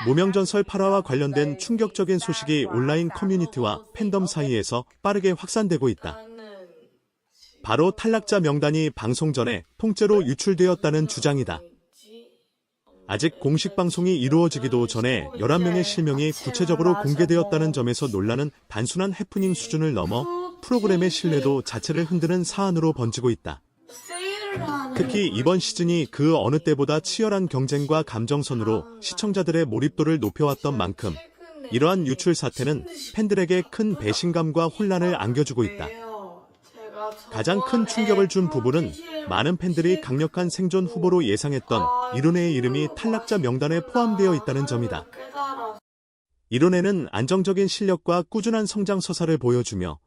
무명전설 8화와 관련된 충격적인 소식이 온라인 커뮤니티와 팬덤 사이에서 빠르게 확산되고 있다. 바로 탈락자 명단이 방송 전에 통째로 유출되었다는 주장이다. 아직 공식 방송이 이루어지기도 전에 11명의 실명이 구체적으로 공개되었다는 점에서 논란은 단순한 해프닝 수준을 넘어 프로그램의 신뢰도 자체를 흔드는 사안으로 번지고 있다. 특히 이번 시즌이 그 어느 때보다 치열한 경쟁과 감정선으로 시청자들의 몰입도를 높여왔던 만큼 이러한 유출 사태는 팬들에게 큰 배신감과 혼란을 안겨주고 있다. 가장 큰 충격을 준 부분은 많은 팬들이 강력한 생존 후보로 예상했던 이룬해의 이름이 탈락자 명단에 포함되어 있다는 점이다. 이룬해는 안정적인 실력과 꾸준한 성장 서사를 보여주며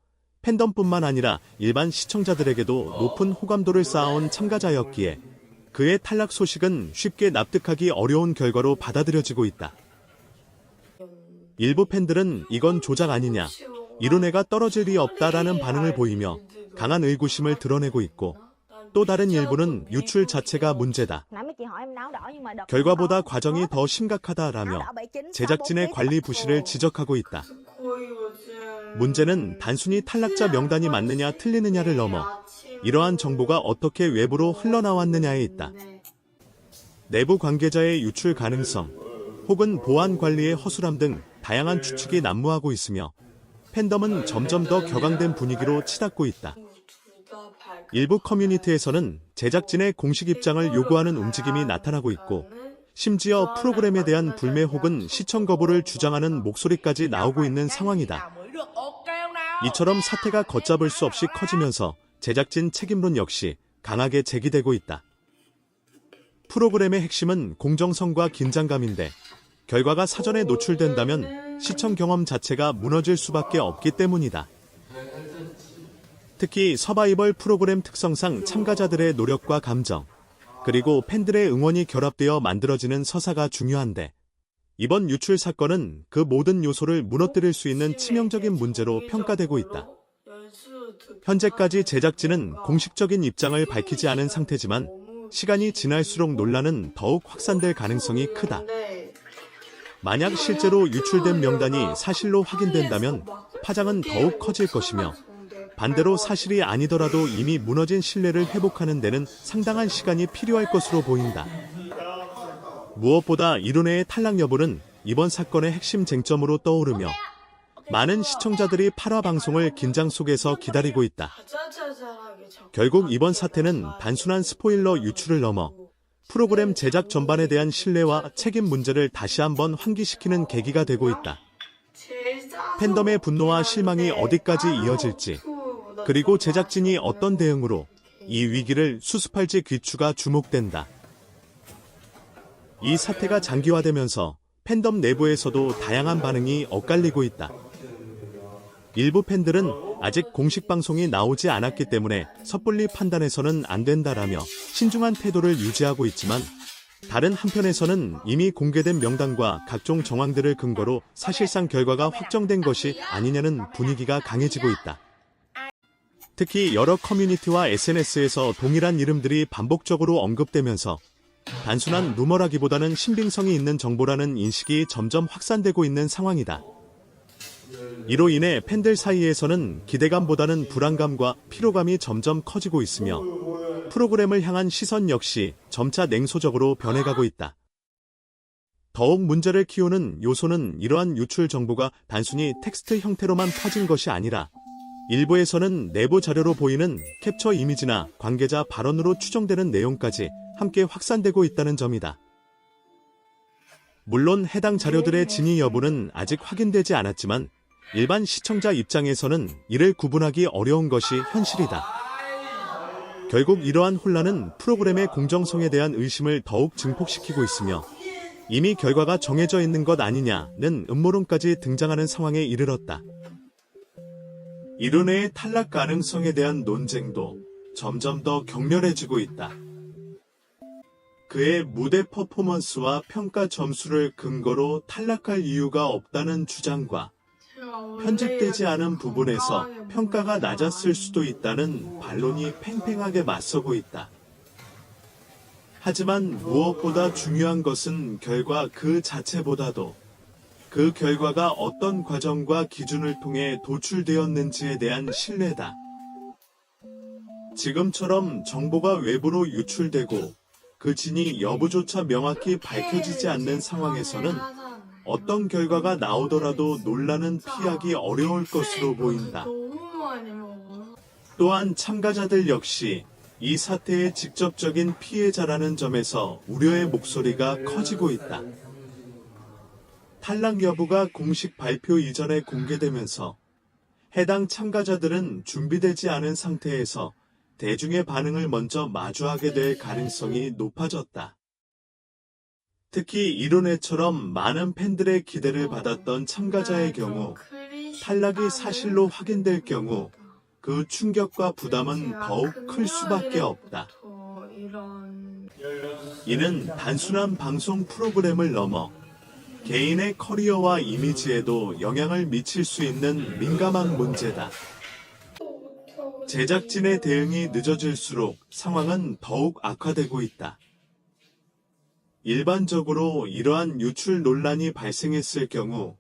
팬덤뿐만 아니라 일반 시청자들에게도 높은 호감도를 쌓아온 참가자였기에 그의 탈락 소식은 쉽게 납득하기 어려운 결과로 받아들여지고 있다. 일부 팬들은 이건 조작 아니냐, 이룬해가 떨어질 리 없다라는 반응을 보이며 강한 의구심을 드러내고 있고, 또 다른 일부는 유출 자체가 문제다, 결과보다 과정이 더 심각하다라며 제작진의 관리 부실을 지적하고 있다. 문제는 단순히 탈락자 명단이 맞느냐 틀리느냐를 넘어 이러한 정보가 어떻게 외부로 흘러나왔느냐에 있다. 내부 관계자의 유출 가능성, 혹은 보안 관리의 허술함 등 다양한 추측이 난무하고 있으며 팬덤은 점점 더 격앙된 분위기로 치닫고 있다. 일부 커뮤니티에서는 제작진의 공식 입장을 요구하는 움직임이 나타나고 있고, 심지어 프로그램에 대한 불매 혹은 시청 거부를 주장하는 목소리까지 나오고 있는 상황이다. 이처럼 사태가 걷잡을 수 없이 커지면서 제작진 책임론 역시 강하게 제기되고 있다. 프로그램의 핵심은 공정성과 긴장감인데 결과가 사전에 노출된다면 시청 경험 자체가 무너질 수밖에 없기 때문이다. 특히 서바이벌 프로그램 특성상 참가자들의 노력과 감정, 그리고 팬들의 응원이 결합되어 만들어지는 서사가 중요한데, 이번 유출 사건은 그 모든 요소를 무너뜨릴 수 있는 치명적인 문제로 평가되고 있다. 현재까지 제작진은 공식적인 입장을 밝히지 않은 상태지만 시간이 지날수록 논란은 더욱 확산될 가능성이 크다. 만약 실제로 유출된 명단이 사실로 확인된다면 파장은 더욱 커질 것이며, 반대로 사실이 아니더라도 이미 무너진 신뢰를 회복하는 데는 상당한 시간이 필요할 것으로 보인다. 무엇보다 이룬해의 탈락 여부는 이번 사건의 핵심 쟁점으로 떠오르며 많은 시청자들이 8화 방송을 긴장 속에서 기다리고 있다. 결국 이번 사태는 단순한 스포일러 유출을 넘어 프로그램 제작 전반에 대한 신뢰와 책임 문제를 다시 한번 환기시키는 계기가 되고 있다. 팬덤의 분노와 실망이 어디까지 이어질지, 그리고 제작진이 어떤 대응으로 이 위기를 수습할지 귀추가 주목된다. 이 사태가 장기화되면서 팬덤 내부에서도 다양한 반응이 엇갈리고 있다. 일부 팬들은 아직 공식 방송이 나오지 않았기 때문에 섣불리 판단해서는 안 된다라며 신중한 태도를 유지하고 있지만, 다른 한편에서는 이미 공개된 명단과 각종 정황들을 근거로 사실상 결과가 확정된 것이 아니냐는 분위기가 강해지고 있다. 특히 여러 커뮤니티와 SNS에서 동일한 이름들이 반복적으로 언급되면서 단순한 루머라기보다는 신빙성이 있는 정보라는 인식이 점점 확산되고 있는 상황이다. 이로 인해 팬들 사이에서는 기대감보다는 불안감과 피로감이 점점 커지고 있으며 프로그램을 향한 시선 역시 점차 냉소적으로 변해가고 있다. 더욱 문제를 키우는 요소는 이러한 유출 정보가 단순히 텍스트 형태로만 퍼진 것이 아니라 일부에서는 내부 자료로 보이는 캡처 이미지나 관계자 발언으로 추정되는 내용까지 함께 확산되고 있다는 점이다. 물론 해당 자료들의 진위 여부는 아직 확인되지 않았지만 일반 시청자 입장에서는 이를 구분하기 어려운 것이 현실이다. 결국 이러한 혼란은 프로그램의 공정성에 대한 의심을 더욱 증폭시키고 있으며 이미 결과가 정해져 있는 것 아니냐는 음모론까지 등장하는 상황에 이르렀다. 이룬해의 탈락 가능성에 대한 논쟁도 점점 더 격렬해지고 있다. 그의 무대 퍼포먼스와 평가 점수를 근거로 탈락할 이유가 없다는 주장과 편집되지 않은 부분에서 평가가 낮았을 수도 있다는 반론이 팽팽하게 맞서고 있다. 하지만 무엇보다 중요한 것은 결과 그 자체보다도 그 결과가 어떤 과정과 기준을 통해 도출되었는지에 대한 신뢰다. 지금처럼 정보가 외부로 유출되고 그 진위 여부조차 명확히 밝혀지지 않는 상황에서는 어떤 결과가 나오더라도 논란은 피하기 어려울 것으로 보인다. 또한 참가자들 역시 이 사태의 직접적인 피해자라는 점에서 우려의 목소리가 커지고 있다. 탈락 여부가 공식 발표 이전에 공개되면서 해당 참가자들은 준비되지 않은 상태에서 대중의 반응을 먼저 마주하게 될 가능성이 높아졌다. 특히 이론회처럼 많은 팬들의 기대를 받았던 참가자의 경우 탈락이 사실로 확인될 경우 그 충격과 부담은 더욱 클 수밖에 없다. 이는 단순한 방송 프로그램을 넘어 개인의 커리어와 이미지에도 영향을 미칠 수 있는 민감한 문제다. 제작진의 대응이 늦어질수록 상황은 더욱 악화되고 있다. 일반적으로 이러한 유출 논란이 발생했을 경우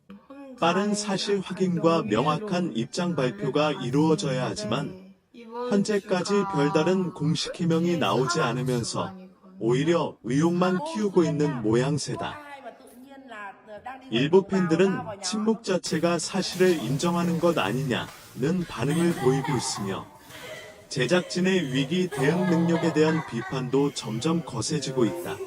빠른 사실 확인과 명확한 입장 발표가 이루어져야 하지만 현재까지 별다른 공식 해명이 나오지 않으면서 오히려 의혹만 키우고 있는 모양새다. 일부 팬들은 침묵 자체가 사실을 인정하는 것 아니냐는 반응을 보이고 있으며 제작진의 위기 대응 능력에 대한 비판도 점점 거세지고 있다.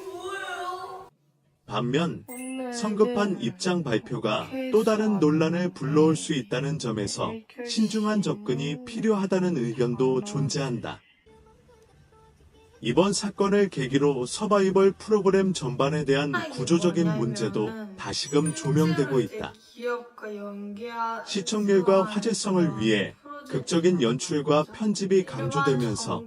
반면 성급한 입장 발표가 또 다른 논란을 불러올 수 있다는 점에서 신중한 접근이 필요하다는 의견도 존재한다. 이번 사건을 계기로 서바이벌 프로그램 전반에 대한 구조적인 문제도 다시금 조명되고 있다. 시청률과 화제성을 위해 극적인 연출과 편집이 강조되면서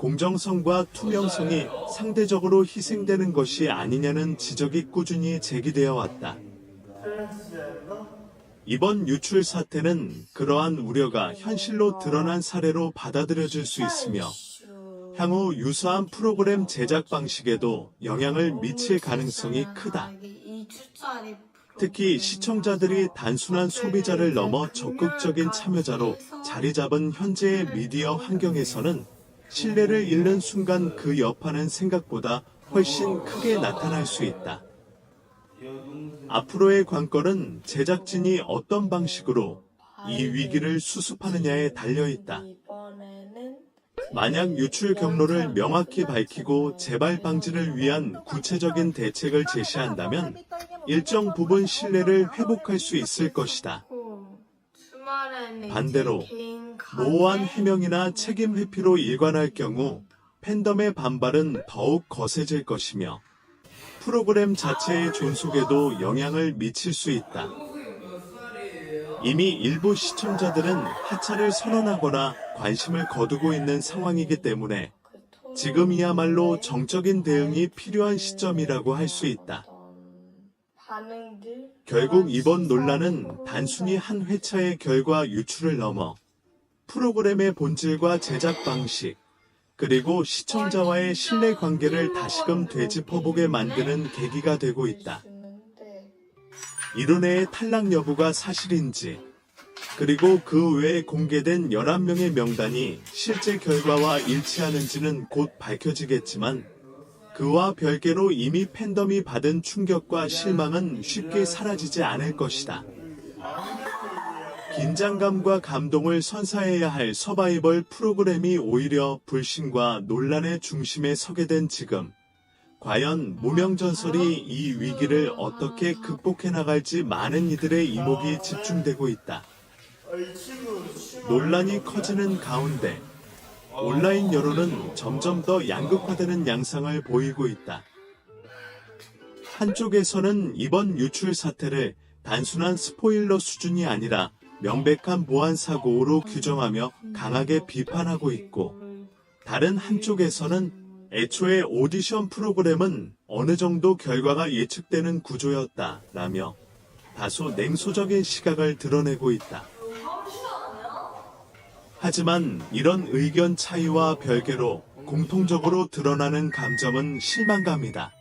공정성과 투명성이 상대적으로 희생되는 것이 아니냐는 지적이 꾸준히 제기되어 왔다. 이번 유출 사태는 그러한 우려가 현실로 드러난 사례로 받아들여질 수 있으며 향후 유사한 프로그램 제작 방식에도 영향을 미칠 가능성이 크다. 특히 시청자들이 단순한 소비자를 넘어 적극적인 참여자로 자리 잡은 현재의 미디어 환경에서는 신뢰를 잃는 순간 그 여파는 생각보다 훨씬 크게 나타날 수 있다. 앞으로의 관건은 제작진이 어떤 방식으로 이 위기를 수습하느냐에 달려있다. 만약 유출 경로를 명확히 밝히고 재발 방지를 위한 구체적인 대책을 제시한다면 일정 부분 신뢰를 회복할 수 있을 것이다. 반대로 모호한 해명이나 책임 회피로 일관할 경우 팬덤의 반발은 더욱 거세질 것이며 프로그램 자체의 존속에도 영향을 미칠 수 있다. 이미 일부 시청자들은 하차를 선언하거나 관심을 거두고 있는 상황이기 때문에 지금이야말로 정적인 대응이 필요한 시점이라고 할 수 있다. 결국 이번 논란은 단순히 한 회차의 결과 유출을 넘어 프로그램의 본질과 제작 방식, 그리고 시청자와의 신뢰 관계를 다시금 되짚어보게 만드는 계기가 되고 있다. 이론의 탈락 여부가 사실인지, 그리고 그 외에 공개된 11명의 명단이 실제 결과와 일치하는지는 곧 밝혀지겠지만 그와 별개로 이미 팬덤이 받은 충격과 실망은 쉽게 사라지지 않을 것이다. 긴장감과 감동을 선사해야 할 서바이벌 프로그램이 오히려 불신과 논란의 중심에 서게 된 지금, 과연 무명전설이 이 위기를 어떻게 극복해 나갈지 많은 이들의 이목이 집중되고 있다. 논란이 커지는 가운데 온라인 여론은 점점 더 양극화되는 양상을 보이고 있다. 한쪽에서는 이번 유출 사태를 단순한 스포일러 수준이 아니라 명백한 보안 사고로 규정하며 강하게 비판하고 있고, 다른 한쪽에서는 애초에 오디션 프로그램은 어느 정도 결과가 예측되는 구조였다라며 다소 냉소적인 시각을 드러내고 있다. 하지만 이런 의견 차이와 별개로 공통적으로 드러나는 감정은 실망감이다.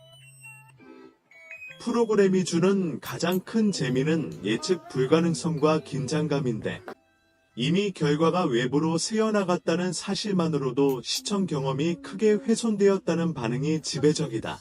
프로그램이 주는 가장 큰 재미는 예측 불가능성과 긴장감인데, 이미 결과가 외부로 새어나갔다는 사실만으로도 시청 경험이 크게 훼손되었다는 반응이 지배적이다.